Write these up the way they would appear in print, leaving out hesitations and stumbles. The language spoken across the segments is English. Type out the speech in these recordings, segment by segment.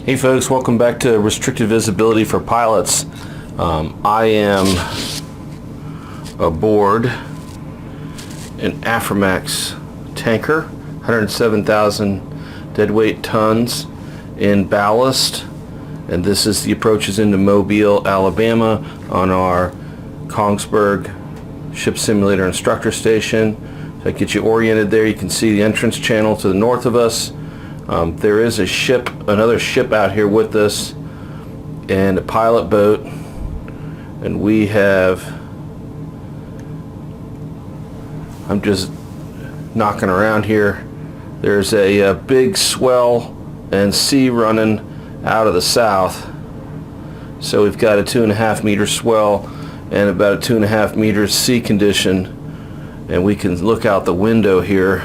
Hey folks, welcome back to Restricted Visibility for Pilots. I am aboard an Aframax tanker, 107,000 deadweight tons in ballast, and this is the approaches into Mobile, Alabama on our Kongsberg ship simulator instructor station. So that gets you oriented there. You can see the entrance channel to the north of us. There is a ship, another ship out here with us, and a pilot boat, and we have, I'm just knocking around here. There's a big swell and sea running out of the south, so we've got a 2.5 meter swell and about a 2.5 meter sea condition, and we can look out the window here.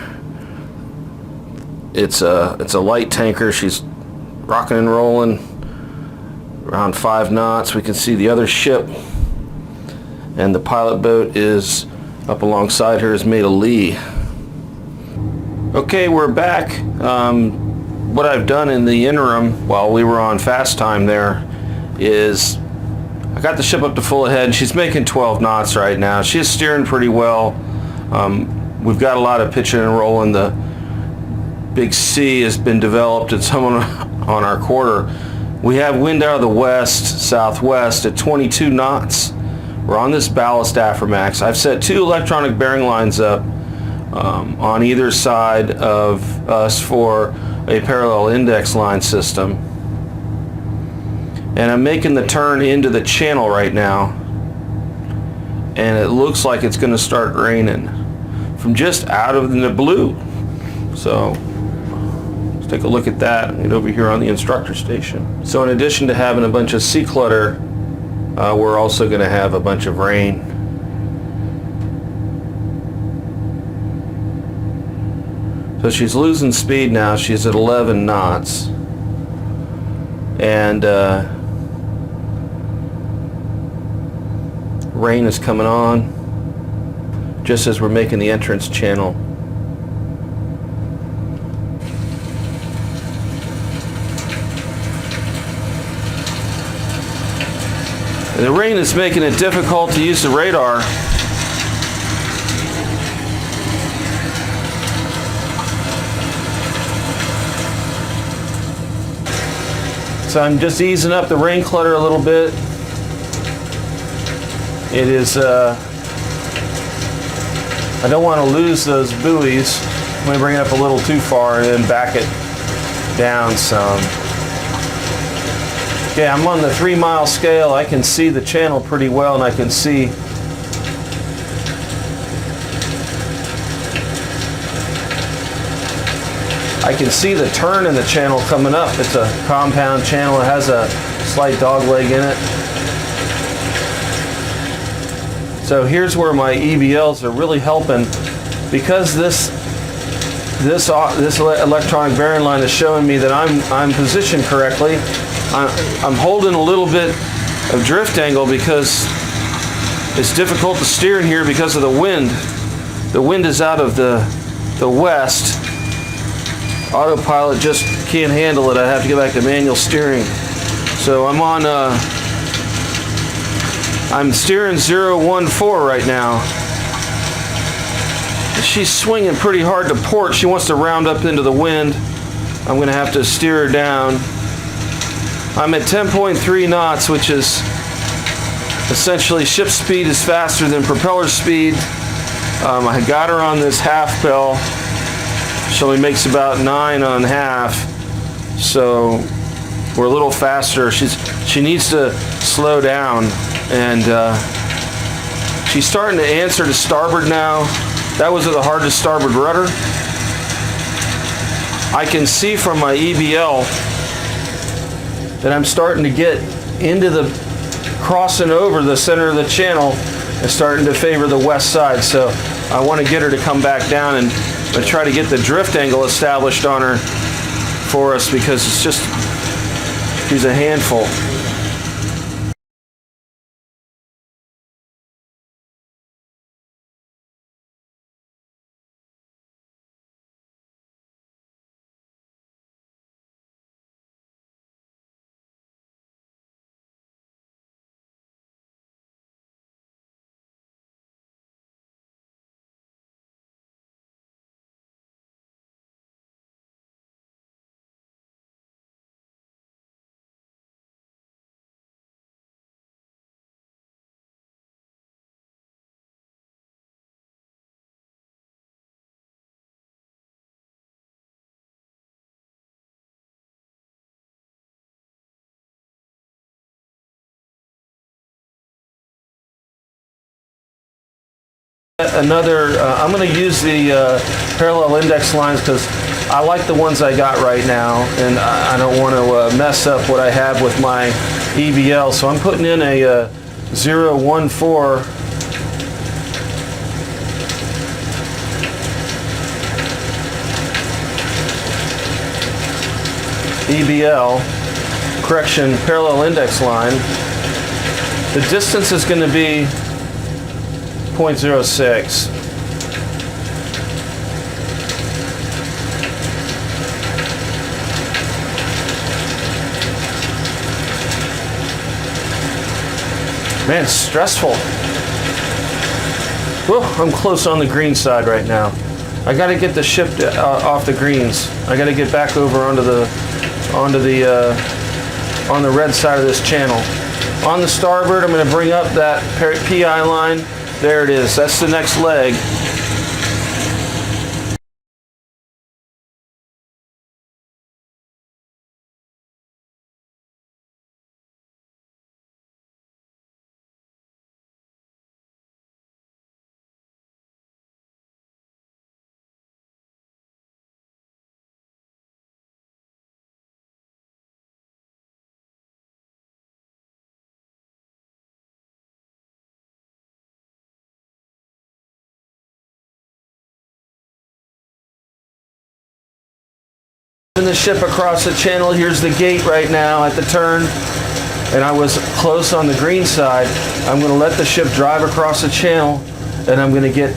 It's a light tanker. She's rocking and rolling around 5 knots. We can see the other ship, and the pilot boat is up alongside her, is made of lee. Okay, we're back. What I've done in the interim while we were on fast time there is I got the ship up to full ahead. She's making 12 knots right now. She's steering pretty well. We've got a lot of pitching and rolling. The big sea has been developed and some on our quarter. We have wind out of the west, southwest at 22 knots. We're on this ballast Aframax. I've set 2 electronic bearing lines up on either side of us for a parallel index line system. And I'm making the turn into the channel right now, and it looks like it's going to start raining from just out of the blue. So take a look at that and over here on the instructor station. So in addition to having a bunch of sea clutter, we're also going to have a bunch of rain. So she's losing speed now. She's at 11 knots, and rain is coming on just as we're making the entrance channel. The rain is making it difficult to use the radar. So I'm just easing up the rain clutter a little bit. It is, I don't want to lose those buoys. I'm going to bring it up a little too far and then back it down some. Okay, I'm on the 3-mile scale. I can see the channel pretty well, and I can see the turn in the channel coming up. It's a compound channel. It has a slight dog leg in it. So here's where my EBLs are really helping, because this electronic bearing line is showing me that I'm positioned correctly. I'm holding a little bit of drift angle because it's difficult to steer in here because of the wind. The wind is out of the west. Autopilot just can't handle it. I have to get back to manual steering. So I'm steering 014 right now. She's swinging pretty hard to port. She wants to round up into the wind. I'm going to have to steer her down. I'm at 10.3 knots, which is essentially ship speed is faster than propeller speed. I got her on this half bell. She only makes about 9 on half, so we're a little faster. She needs to slow down, and she's starting to answer to starboard now. That was the hardest starboard rudder. I can see from my EBL that I'm starting to get into the crossing over the center of the channel and starting to favor the west side. So I want to get her to come back down and try to get the drift angle established on her for us, because she's a handful. Another, I'm going to use the parallel index lines because I like the ones I got right now, and I don't want to mess up what I have with my EBL. So I'm putting in a 014 EBL, correction, parallel index line. The distance is going to be 0.06. Man, it's stressful. Whew, I'm close on the green side right now. I got to get the ship off the greens. I got to get back over on the red side of this channel. On the starboard, I'm going to bring up that PI line. There it is. That's the next leg. The ship across the channel. Here's the gate right now at the turn, and I was close on the green side. I'm going to let the ship drive across the channel, and I'm going to get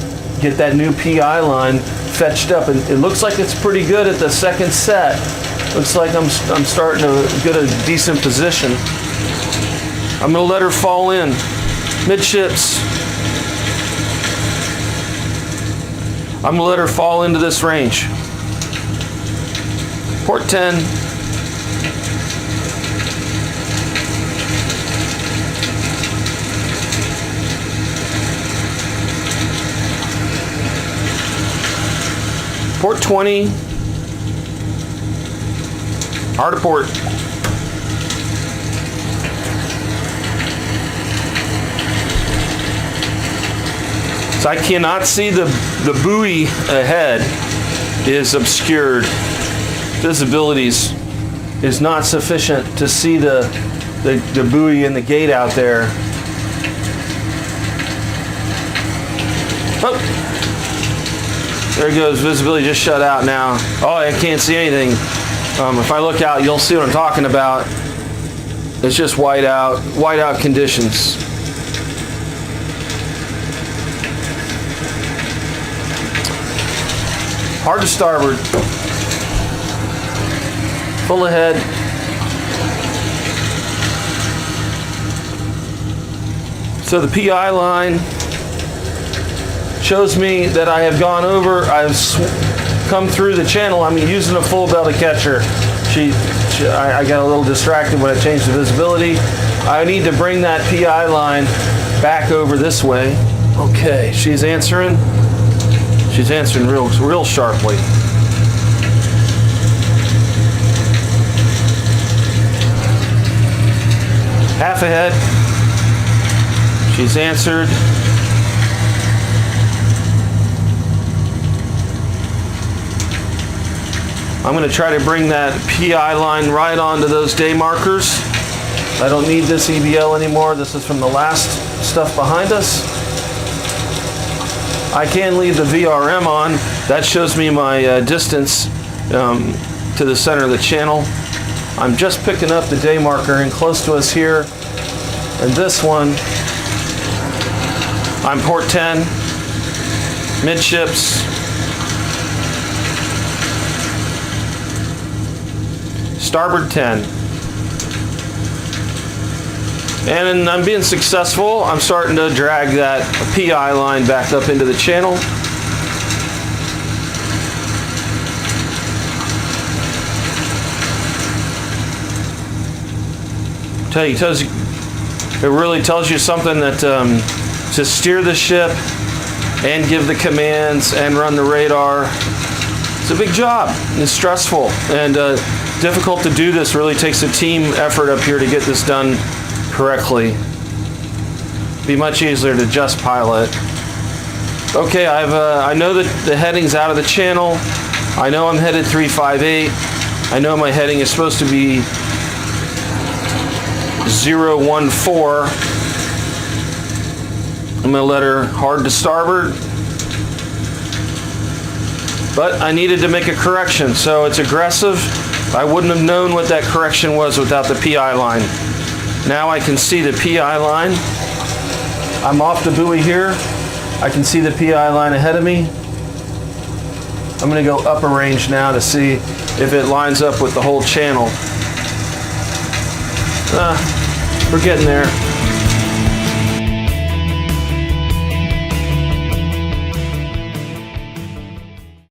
that new PI line fetched up, and it looks like it's pretty good at the second set. Looks like I'm starting to get a decent position. I'm going to let her fall in midships. I'm going to let her fall into this range. Port 10. Port 20. Hard to port. So I cannot see the buoy ahead is obscured. Visibility is not sufficient to see the buoy and the gate out there. Oh, there it goes. Visibility just shut out now. Oh, I can't see anything. If I look out, you'll see what I'm talking about. It's just whiteout conditions. Hard to starboard. Full ahead. So the PI line shows me that I have gone over, I've come through the channel. I'm using a full belted catcher. I got a little distracted when I changed the visibility. I need to bring that PI line back over this way. Okay, she's answering. She's answering real sharply. Half ahead. She's answered. I'm going to try to bring that PI line right onto those day markers. I don't need this EBL anymore. This is from the last stuff behind us. I can leave the VRM on. That shows me my distance to the center of the channel. I'm just picking up the day marker and close to us here. And this one, I'm port 10, midships. Starboard 10. And I'm being successful. I'm starting to drag that PI line back up into the channel. It really tells you something that to steer the ship and give the commands and run the radar. It's a big job. It's stressful and difficult to do this. Really takes a team effort up here to get this done correctly. Be much easier to just pilot. Okay, I know that the heading's out of the channel. I know I'm headed 358. I know my heading is supposed to be 014. I'm gonna let her hard to starboard. But I needed to make a correction, so it's aggressive. I wouldn't have known what that correction was without the PI line. Now I can see the PI line. I'm off the buoy here. I can see the PI line ahead of me. I'm going to go up a range now to see if it lines up with the whole channel. We're getting there.